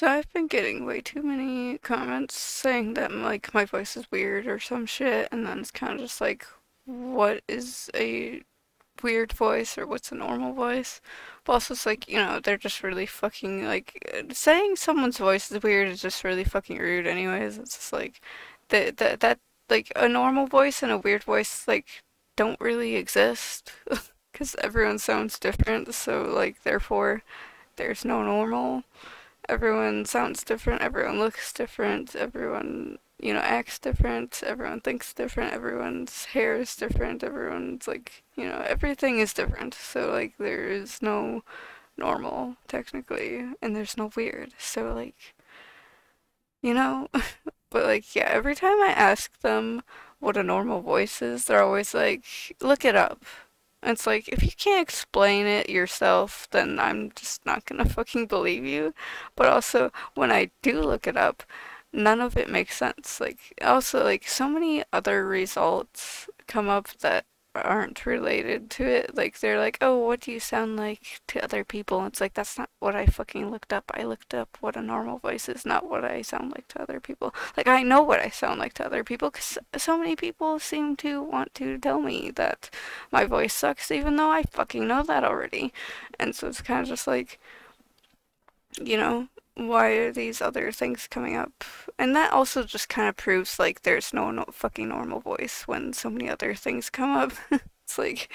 So I've been getting way too many comments saying that like my voice is weird or some shit, and then it's kind of just like, what is a weird voice or what's a normal voice? But also it's like, they're just really fucking like saying someone's voice is weird is just really fucking rude anyways. It's just like that like a normal voice and a weird voice like don't really exist because everyone sounds different, so like therefore there's no normal. Everyone sounds different, everyone looks different, everyone, acts different, everyone thinks different, everyone's hair is different, everyone's like, everything is different. So, like, there is no normal, technically, and there's no weird. So, like, you know, but like, yeah, every time I ask them what a normal voice is, they're always like, look it up. And it's like, if you can't explain it yourself, then I'm just not gonna fucking believe you. But also, when I do look it up, none of it makes sense. Like, also, like, so many other results come up that aren't related to it. Like, they're like, oh, what do you sound like to other people? And it's like, that's not what I fucking looked up. I looked up what a normal voice is, not what I sound like to other people. Like, I know what I sound like to other people because so many people seem to want to tell me that my voice sucks, even though I fucking know that already. And so it's kind of just like, you know, why are these other things coming up? And that also just kind of proves like there's no fucking normal voice when so many other things come up. It's like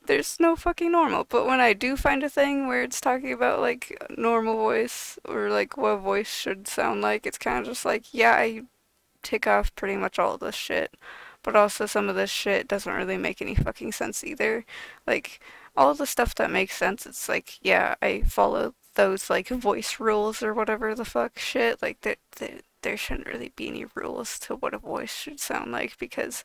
there's no fucking normal. But when I do find a thing where it's talking about like normal voice or like what a voice should sound like, it's kind of just like, yeah, I tick off pretty much all this shit. But also some of this shit doesn't really make any fucking sense either. Like all the stuff that makes sense, it's like, yeah, I follow those like voice rules or whatever the fuck shit. Like there shouldn't really be any rules to what a voice should sound like because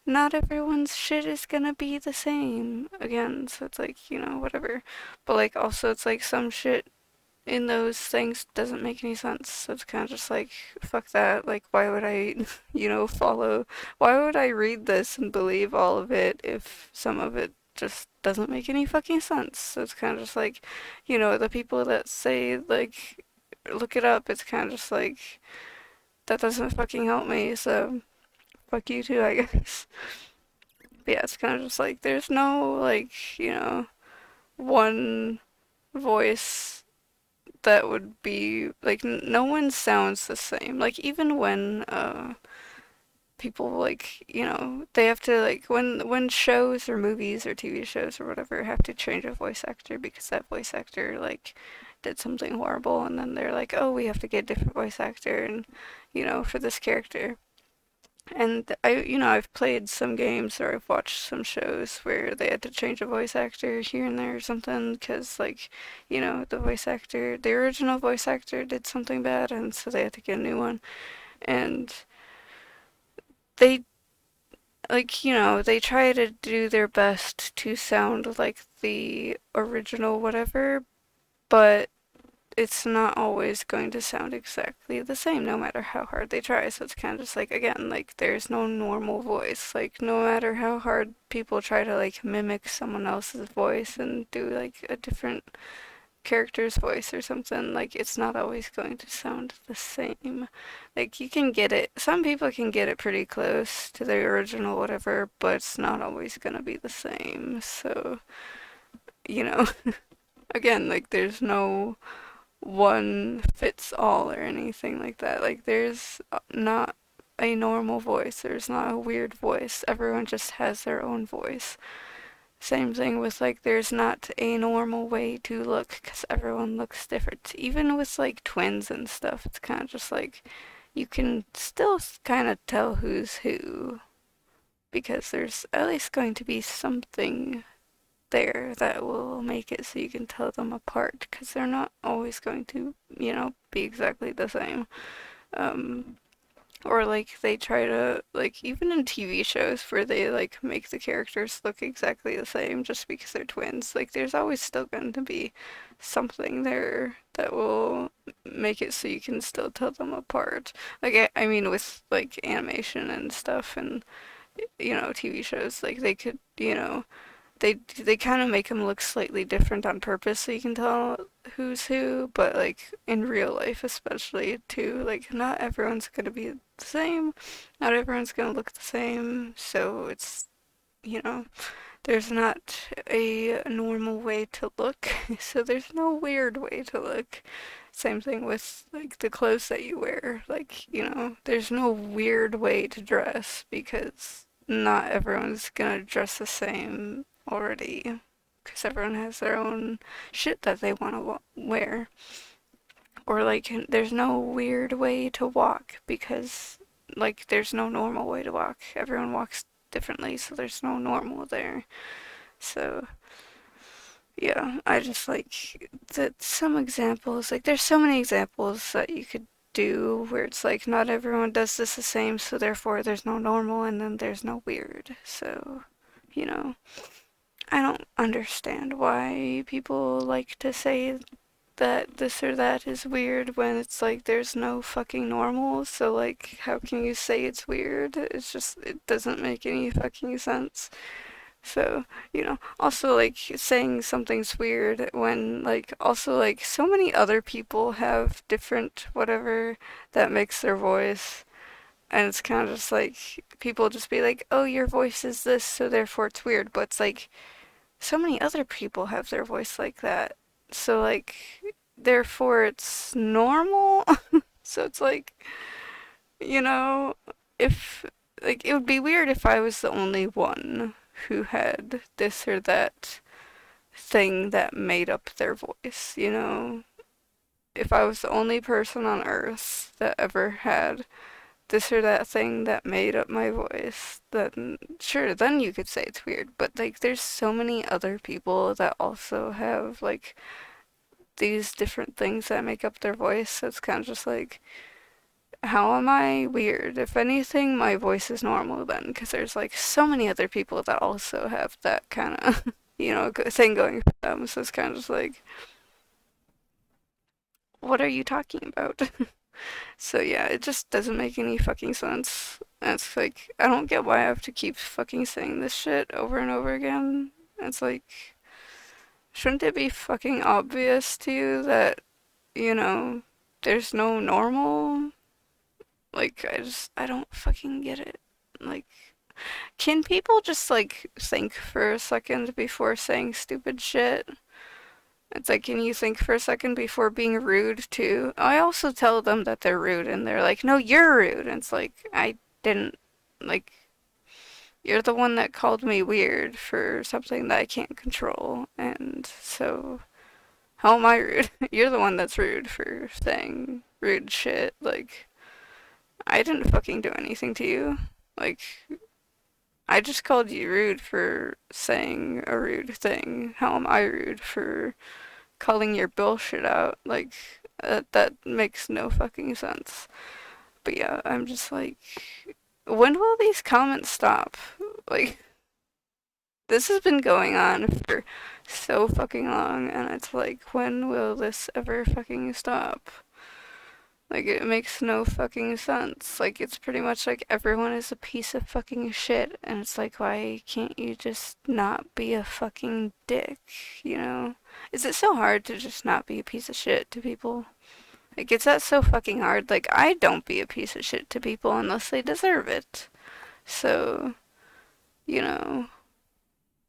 not everyone's shit is gonna be the same again. So it's like, whatever. But like also it's like some shit in those things doesn't make any sense. So it's kind of just like, fuck that. Like, why would I, follow? Why would I read this and believe all of it if some of it just doesn't make any fucking sense? So it's kind of just like, the people that say, like, look it up, it's kind of just like, that doesn't fucking help me. So fuck you too, I guess. But yeah, it's kind of just like, there's no, like, one voice that would be like no one sounds the same. Like even when people like, they have to like when shows or movies or TV shows or whatever have to change a voice actor because that voice actor like did something horrible and then they're like, "Oh, we have to get a different voice actor and for this character." And I've played some games or I've watched some shows where they had to change a voice actor here and there or something because, like, the voice actor, the original voice actor did something bad and so they had to get a new one. And they, like, they try to do their best to sound like the original whatever, but it's not always going to sound exactly the same no matter how hard they try. So it's kind of just like, again, like there's no normal voice. Like no matter how hard people try to like mimic someone else's voice and do like a different character's voice or something, like it's not always going to sound the same. Like you can get it, some people can get it pretty close to the original whatever, but it's not always gonna be the same. So, you know, again, like there's no one fits all or anything like that. Like there's not a normal voice. There's not a weird voice. Everyone just has their own voice. Same thing with like there's not a normal way to look because everyone looks different. Even with like twins and stuff, it's kind of just like you can still kind of tell who's who because there's at least going to be something there that will make it so you can tell them apart because they're not always going to, be exactly the same. Um, or like they try to, like, even in TV shows where they like make the characters look exactly the same just because they're twins, like there's always still going to be something there that will make it so you can still tell them apart. Like, I mean, with like animation and stuff and, TV shows, like they could, they kind of make them look slightly different on purpose so you can tell who's who, but like in real life especially too, like not everyone's gonna be the same, not everyone's gonna look the same, so it's, you know, there's not a normal way to look, so there's no weird way to look. Same thing with like the clothes that you wear. Like, you know, there's no weird way to dress because not everyone's gonna dress the same already. Because everyone has their own shit that they want to wear. Or like, there's no weird way to walk because like there's no normal way to walk. Everyone walks differently, so there's no normal there. So yeah, I just like that some examples, like there's so many examples that you could do where it's like not everyone does this the same, so therefore there's no normal and then there's no weird. So, you know, I don't understand why people like to say that this or that is weird when it's like there's no fucking normal. So like how can you say it's weird? It's just it doesn't make any fucking sense. So, you know, also like saying something's weird when like also like so many other people have different whatever that makes their voice. And it's kind of just like people just be like, oh, your voice is this, so therefore it's weird. But it's like so many other people have their voice like that. So like therefore it's normal. So it's like, you know, if like it would be weird if I was the only one who had this or that thing that made up their voice, you know? If I was the only person on earth that ever had this or that thing that made up my voice, then sure, then you could say it's weird. But like, there's so many other people that also have like these different things that make up their voice, so it's kind of just like, how am I weird? If anything, my voice is normal then, because there's like so many other people that also have that kind of, you know, thing going for them. So it's kind of just like, what are you talking about? So yeah, it just doesn't make any fucking sense. And it's like, I don't get why I have to keep fucking saying this shit over and over again. It's like, shouldn't it be fucking obvious to you that, you know, there's no normal? Like, I don't fucking get it. Like, can people just like think for a second before saying stupid shit? It's like, can you think for a second before being rude too? I also tell them that they're rude and they're like, no, you're rude. And it's like, I didn't, like, you're the one that called me weird for something that I can't control. And so, how am I rude? You're the one that's rude for saying rude shit. Like, I didn't fucking do anything to you. Like, I just called you rude for saying a rude thing. How am I rude for calling your bullshit out? Like, that makes no fucking sense. But yeah, I'm just like, when will these comments stop? Like, this has been going on for so fucking long, and it's like, when will this ever fucking stop? Like, it makes no fucking sense. Like, it's pretty much like everyone is a piece of fucking shit, and it's like, why can't you just not be a fucking dick, you know? Is it so hard to just not be a piece of shit to people? Like, is that so fucking hard? Like, I don't be a piece of shit to people unless they deserve it. So, you know,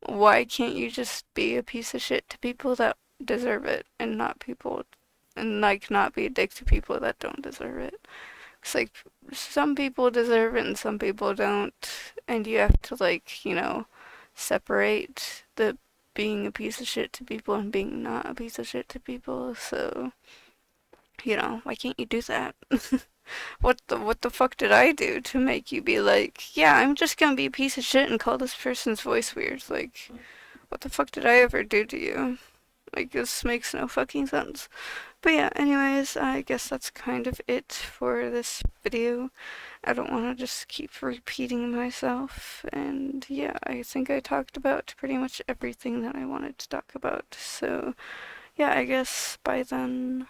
why can't you just be a piece of shit to people that deserve it and not people, and like not be a dick to people that don't deserve it? It's like some people deserve it and some people don't, and you have to like, you know, separate the being a piece of shit to people and being not a piece of shit to people. So, you know, why can't you do that? What the fuck did I do to make you be like, yeah, I'm just gonna be a piece of shit and call this person's voice weird? Like, what the fuck did I ever do to you? Like, this makes no fucking sense. But yeah, anyways, I guess that's kind of it for this video. I don't want to just keep repeating myself. And yeah, I think I talked about pretty much everything that I wanted to talk about. So yeah, I guess bye then.